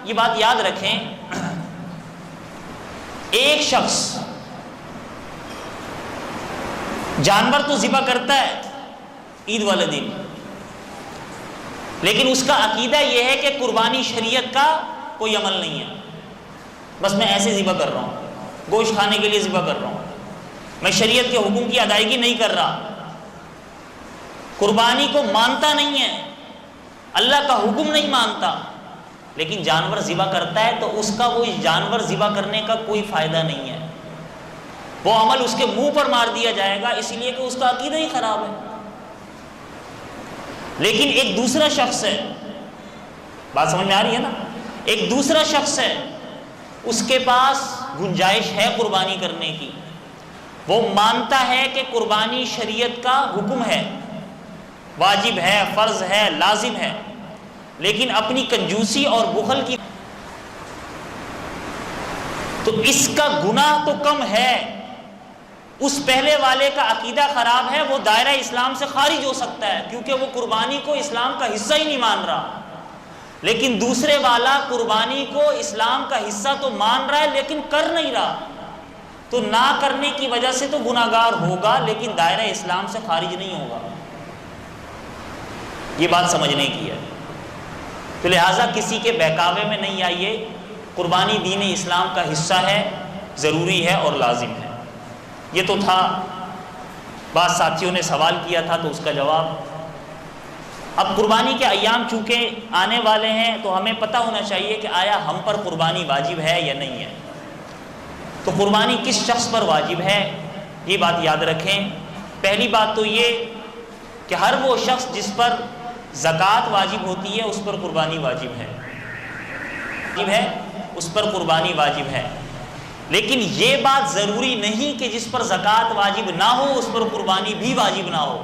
یہ بات یاد رکھیں، ایک شخص جانور تو ذبح کرتا ہے عید والے دن، لیکن اس کا عقیدہ یہ ہے کہ قربانی شریعت کا کوئی عمل نہیں ہے، بس میں ایسے ذبح کر رہا ہوں، گوشت کھانے کے لیے ذبح کر رہا ہوں، میں شریعت کے حکم کی ادائیگی نہیں کر رہا، قربانی کو مانتا نہیں ہے، اللہ کا حکم نہیں مانتا، لیکن جانور ذبح کرتا ہے تو اس کا وہ جانور ذبح کرنے کا کوئی فائدہ نہیں ہے، وہ عمل اس کے منہ پر مار دیا جائے گا، اس لیے کہ اس کا عقیدہ ہی خراب ہے۔ لیکن ایک دوسرا شخص ہے، بات سمجھ میں آ رہی ہے نا، ایک دوسرا شخص ہے، اس کے پاس گنجائش ہے قربانی کرنے کی، وہ مانتا ہے کہ قربانی شریعت کا حکم ہے، واجب ہے، فرض ہے، لازم ہے، لیکن اپنی کنجوسی اور بخل کی تو اس کا گناہ تو کم ہے، اس پہلے والے کا عقیدہ خراب ہے، وہ دائرہ اسلام سے خارج ہو سکتا ہے کیونکہ وہ قربانی کو اسلام کا حصہ ہی نہیں مان رہا، لیکن دوسرے والا قربانی کو اسلام کا حصہ تو مان رہا ہے لیکن کر نہیں رہا، تو نہ کرنے کی وجہ سے تو گناہگار ہوگا لیکن دائرہ اسلام سے خارج نہیں ہوگا۔ یہ بات سمجھنے کی ہے، تو لہٰذا کسی کے بہکاوے میں نہیں آئیے، قربانی دین اسلام کا حصہ ہے، ضروری ہے اور لازم ہے۔ یہ تو تھا، بعض ساتھیوں نے سوال کیا تھا تو اس کا جواب۔ اب قربانی کے ایام چونکہ آنے والے ہیں تو ہمیں پتہ ہونا چاہیے کہ آیا ہم پر قربانی واجب ہے یا نہیں ہے، تو قربانی کس شخص پر واجب ہے یہ بات یاد رکھیں۔ پہلی بات تو یہ کہ ہر وہ شخص جس پر زکوٰۃ واجب ہوتی ہے اس پر قربانی واجب ہے، اس پر قربانی واجب ہے، لیکن یہ بات ضروری نہیں کہ جس پر زکوٰۃ واجب نہ ہو اس پر قربانی بھی واجب نہ ہو۔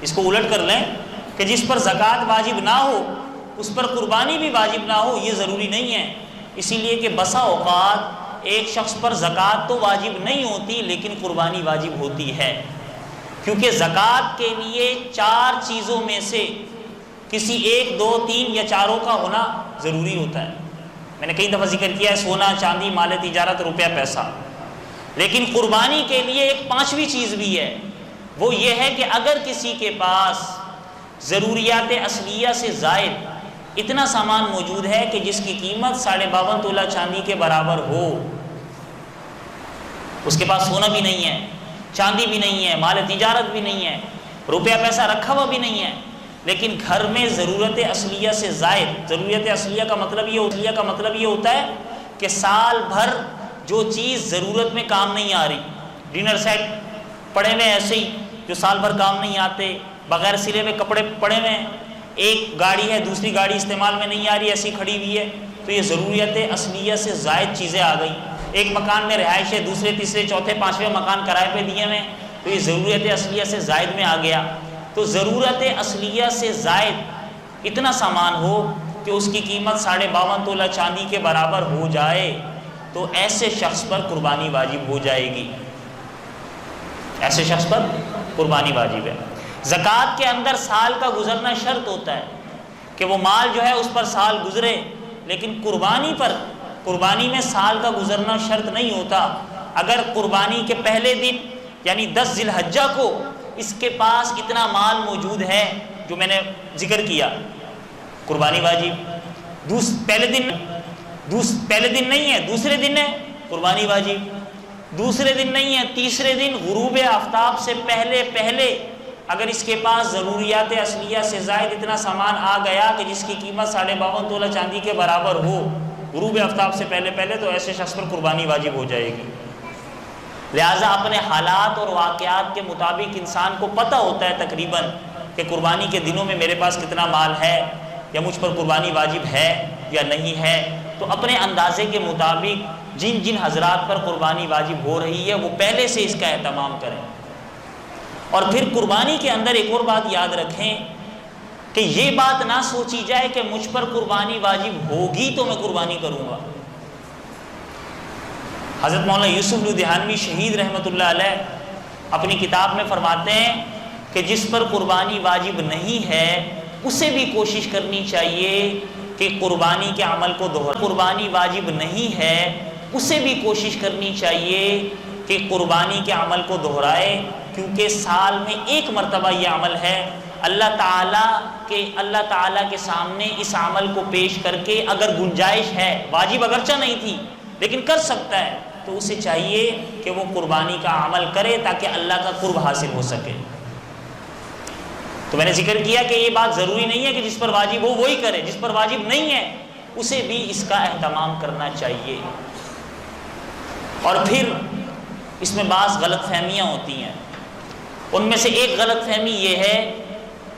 اس کو الٹ کر لیں کہ جس پر زکوٰۃ واجب نہ ہو اس پر قربانی بھی واجب نہ ہو، یہ ضروری نہیں ہے، اسی لیے کہ بسا اوقات ایک شخص پر زکوٰۃ تو واجب نہیں ہوتی لیکن قربانی واجب ہوتی ہے، کیونکہ زکوٰۃ کے لیے 4 چیزوں میں سے کسی 1، 2، 3 یا چاروں کا ہونا ضروری ہوتا ہے۔ میں نے کئی دفعہ ذکر کیا ہے، سونا، چاندی، مال تجارت، روپیہ، پیسہ، لیکن قربانی کے لیے ایک 5ویں چیز بھی ہے، وہ یہ ہے کہ اگر کسی کے پاس ضروریات اصلیہ سے زائد اتنا سامان موجود ہے کہ جس کی قیمت 52.5 تولہ چاندی کے برابر ہو، اس کے پاس سونا بھی نہیں ہے، چاندی بھی نہیں ہے، مال تجارت بھی نہیں ہے، روپیہ پیسہ رکھا ہوا بھی نہیں ہے، لیکن گھر میں ضرورت اصلیہ سے زائد، ضرورت اصلیہ کا مطلب یہ ہوتا ہے کہ سال بھر جو چیز ضرورت میں کام نہیں آ رہی، ڈنر سیٹ پڑے ہوئے ایسے ہی جو سال بھر کام نہیں آتے، بغیر سلے ہوئے کپڑے پڑے ہوئے ہیں، ایک گاڑی ہے دوسری گاڑی استعمال میں نہیں آ رہی، ایسی کھڑی ہوئی ہے، تو یہ ضروریت اصلیہ سے زائد چیزیں آ گئیں۔ ایک مکان میں رہائش ہے، دوسرے، تیسرے، چوتھے، 5ویں مکان کرائے پہ دیے ہوئے، تو یہ ضرورت اصلیہ سے زائد میں آ گیا۔ تو ضرورت اصلیہ سے زائد اتنا سامان ہو کہ اس کی قیمت 52.5 تولہ چاندی کے برابر ہو جائے تو ایسے شخص پر قربانی واجب ہو جائے گی، ایسے شخص پر قربانی واجب ہے۔ زکوٰۃ کے اندر سال کا گزرنا شرط ہوتا ہے کہ وہ مال جو ہے اس پر سال گزرے، لیکن قربانی میں سال کا گزرنا شرط نہیں ہوتا۔ اگر قربانی کے پہلے دن یعنی 10 ذی الحجہ کو اس کے پاس اتنا مال موجود ہے جو میں نے ذکر کیا، قربانی واجب۔ پہلے دن نہیں ہے، دوسرے دن ہے، قربانی واجب۔ دوسرے دن نہیں ہے، تیسرے دن غروب آفتاب سے پہلے اگر اس کے پاس ضروریات اصلیہ سے زائد اتنا سامان آ گیا کہ جس کی قیمت 52.5 تولہ چاندی کے برابر ہو غروب آفتاب سے پہلے، تو ایسے شخص پر قربانی واجب ہو جائے گی۔ لہٰذا اپنے حالات اور واقعات کے مطابق انسان کو پتہ ہوتا ہے تقریباً کہ قربانی کے دنوں میں میرے پاس کتنا مال ہے یا مجھ پر قربانی واجب ہے یا نہیں ہے، تو اپنے اندازے کے مطابق جن حضرات پر قربانی واجب ہو رہی ہے وہ پہلے سے اس کا اہتمام کریں۔ اور پھر قربانی کے اندر ایک اور بات یاد رکھیں کہ یہ بات نہ سوچی جائے کہ مجھ پر قربانی واجب ہوگی تو میں قربانی کروں گا۔ حضرت مولانا یوسف لدھیانوی شہید رحمۃ اللہ علیہ اپنی کتاب میں فرماتے ہیں کہ جس پر قربانی واجب نہیں ہے اسے بھی کوشش کرنی چاہیے کہ قربانی کے عمل کو قربانی واجب نہیں ہے اسے بھی کوشش کرنی چاہیے کہ قربانی کے عمل کو دہرائے، کیونکہ سال میں ایک مرتبہ یہ عمل ہے۔ اللہ تعالیٰ کے سامنے اس عمل کو پیش کر کے اگر گنجائش ہے، واجب اگرچہ نہیں تھی لیکن کر سکتا ہے، تو اسے چاہیے کہ وہ قربانی کا عمل کرے تاکہ اللہ کا قرب حاصل ہو سکے۔ تو میں نے ذکر کیا کہ یہ بات ضروری نہیں ہے کہ جس پر واجب ہو وہی کرے، جس پر واجب نہیں ہے اسے بھی اس کا اہتمام کرنا چاہیے۔ اور پھر اس میں بعض غلط فہمیاں ہوتی ہیں، ان میں سے ایک غلط فہمی یہ ہے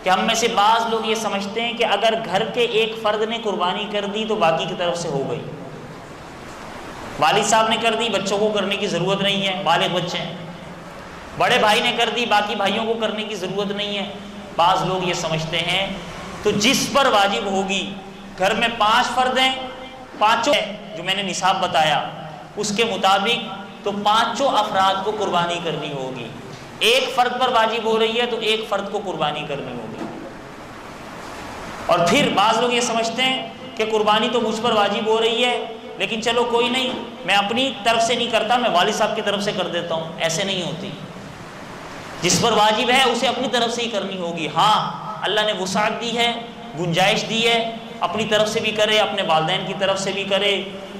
کہ ہم میں سے بعض لوگ یہ سمجھتے ہیں کہ اگر گھر کے ایک فرد نے قربانی کر دی تو باقی کی طرف سے ہو گئی، والد صاحب نے کر دی بچوں کو کرنے کی ضرورت نہیں ہے، بالغ بچے ہیں، بڑے بھائی نے کر دی باقی بھائیوں کو کرنے کی ضرورت نہیں ہے۔ بعض لوگ یہ سمجھتے ہیں تو جس پر واجب ہوگی، گھر میں 5 فرد ہیں، پانچوں جو میں نے نصاب بتایا اس کے مطابق تو 5 افراد کو قربانی کرنی ہوگی۔ ایک فرد پر واجب ہو رہی ہے تو ایک فرد کو قربانی کرنی ہوگی۔ اور پھر بعض لوگ یہ سمجھتے ہیں کہ قربانی تو مجھ پر واجب ہو رہی ہے لیکن چلو کوئی نہیں، میں اپنی طرف سے نہیں کرتا، میں والد صاحب کی طرف سے کر دیتا ہوں۔ ایسے نہیں ہوتی، جس پر واجب ہے اسے اپنی طرف سے ہی کرنی ہوگی۔ ہاں اللہ نے وسعت دی ہے، گنجائش دی ہے، اپنی طرف سے بھی کرے، اپنے والدین کی طرف سے بھی کرے،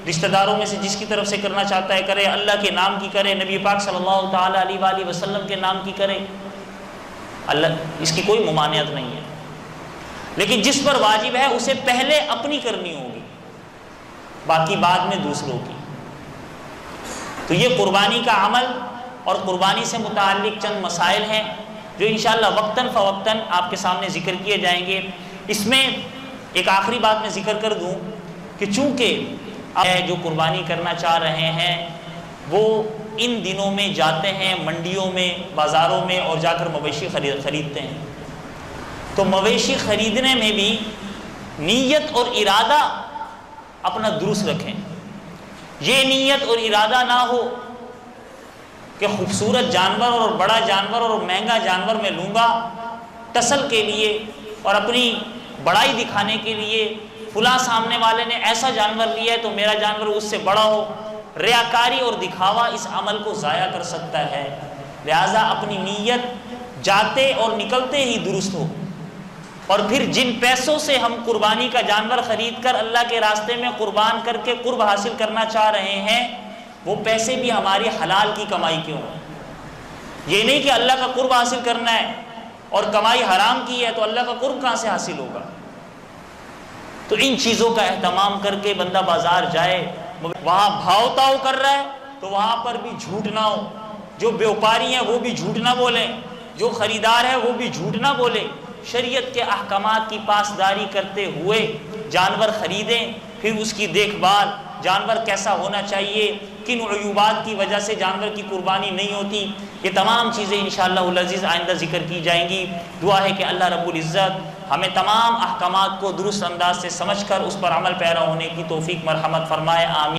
رشتہ داروں میں سے جس کی طرف سے کرنا چاہتا ہے کرے، اللہ کے نام کی کرے، نبی پاک صلی اللہ تعالیٰ علیہ وآلہ وسلم کے نام کی کرے، اللہ اس کی کوئی ممانعت نہیں ہے۔ لیکن جس پر واجب ہے اسے پہلے اپنی کرنی ہوگی، باقی بعد میں دوسروں کی۔ تو یہ قربانی کا عمل اور قربانی سے متعلق چند مسائل ہیں جو انشاءاللہ وقتاً فوقتاً آپ کے سامنے ذکر کیے جائیں گے۔ اس میں ایک آخری بات میں ذکر کر دوں کہ چونکہ جو قربانی کرنا چاہ رہے ہیں وہ ان دنوں میں جاتے ہیں منڈیوں میں، بازاروں میں اور جا کر مویشی خریدتے ہیں، تو مویشی خریدنے میں بھی نیت اور ارادہ اپنا درست رکھیں۔ یہ نیت اور ارادہ نہ ہو کہ خوبصورت جانور اور بڑا جانور اور مہنگا جانور میں لوں گا ٹسل کے لیے اور اپنی بڑائی دکھانے کے لیے، فلاں سامنے والے نے ایسا جانور لیا ہے تو میرا جانور اس سے بڑا ہو۔ ریاکاری اور دکھاوا اس عمل کو ضائع کر سکتا ہے، لہذا اپنی نیت جاتے اور نکلتے ہی درست ہو۔ اور پھر جن پیسوں سے ہم قربانی کا جانور خرید کر اللہ کے راستے میں قربان کر کے قرب حاصل کرنا چاہ رہے ہیں، وہ پیسے بھی ہماری حلال کی کمائی کے ہوں۔ یہ نہیں کہ اللہ کا قرب حاصل کرنا ہے اور کمائی حرام کی ہے تو اللہ کا قرب کہاں سے حاصل ہوگا۔ تو ان چیزوں کا اہتمام کر کے بندہ بازار جائے، وہاں بھاؤ تاؤ کر رہا ہے تو وہاں پر بھی جھوٹ نہ ہو، جو بیوپاری ہیں وہ بھی جھوٹ نہ بولیں، جو خریدار ہے وہ بھی جھوٹ نہ بولے، شریعت کے احکامات کی پاسداری کرتے ہوئے جانور خریدیں۔ پھر اس کی دیکھ بھال، جانور کیسا ہونا چاہیے، کن عیوبات کی وجہ سے جانور کی قربانی نہیں ہوتی، یہ تمام چیزیں انشاءاللہ العزیز آئندہ ذکر کی جائیں گی۔ دعا ہے کہ اللہ رب العزت ہمیں تمام احکامات کو درست انداز سے سمجھ کر اس پر عمل پیرا ہونے کی توفیق مرحمت فرمائے، آمین۔